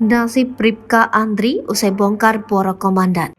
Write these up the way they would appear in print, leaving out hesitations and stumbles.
Nasib Bribka Andri usai bongkar boro komandan.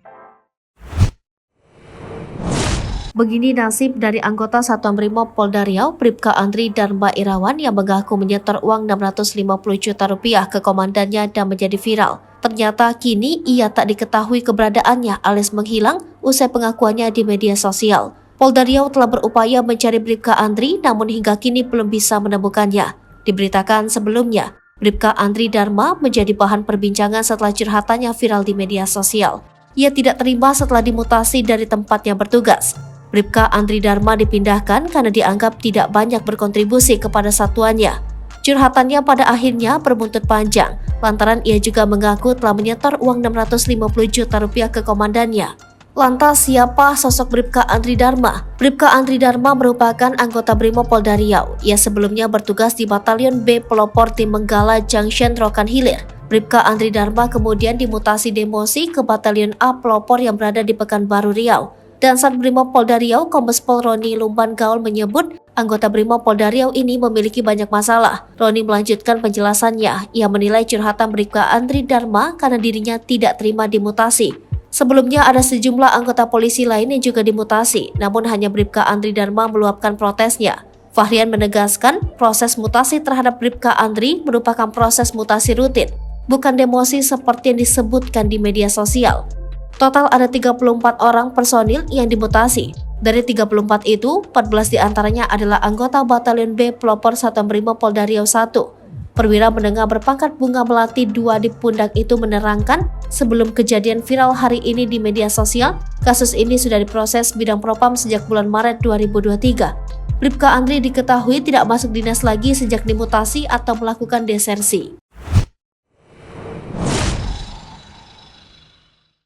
Begini nasib dari anggota Satuan Brimob Polda Riau, Bribka Andri Dharma Irawan yang mengaku menyetor uang 650 juta rupiah ke komandannya dan menjadi viral. Ternyata kini ia tak diketahui keberadaannya alias menghilang usai pengakuannya di media sosial. Polda Riau telah berupaya mencari Bribka Andri namun hingga kini belum bisa menemukannya. Diberitakan sebelumnya, Bribka Andri Dharma menjadi bahan perbincangan setelah curhatannya viral di media sosial. Ia tidak terima setelah dimutasi dari tempatnya bertugas. Bribka Andri Dharma dipindahkan karena dianggap tidak banyak berkontribusi kepada satuannya. Curhatannya pada akhirnya berbuntut panjang, lantaran ia juga mengaku telah menyetor uang 650 juta rupiah ke komandannya. Lantas siapa sosok Bribka Andri Dharma? Bribka Andri Dharma merupakan anggota Brimob Polda Riau. Ia sebelumnya bertugas di Batalion B Pelopor Tim Menggala Junction Rokan Hilir. Bribka Andri Dharma kemudian dimutasi demosi ke Batalion A Pelopor yang berada di Pekanbaru Riau. Dan Sat Brimob Polda Riau, Kombes Pol Roni Lumban Gaul menyebut anggota Brimob Polda Riau ini memiliki banyak masalah. Roni melanjutkan penjelasannya. Ia menilai curhatan Bribka Andri Dharma karena dirinya tidak terima dimutasi. Sebelumnya ada sejumlah anggota polisi lain yang juga dimutasi, namun hanya Bribka Andri Dharma meluapkan protesnya. Fahrian menegaskan proses mutasi terhadap Bribka Andri merupakan proses mutasi rutin, bukan demosi seperti yang disebutkan di media sosial. Total ada 34 orang personil yang dimutasi. Dari 34 itu, 14 diantaranya adalah anggota Batalion B Pelopor Satuan Brimob Polda Riau 1. Perwira menengah berpangkat bunga melati 2 di pundak itu menerangkan sebelum kejadian viral hari ini di media sosial, kasus ini sudah diproses Bidang Propam sejak bulan Maret 2023. Bribka Andri diketahui tidak masuk dinas lagi sejak dimutasi atau melakukan desersi.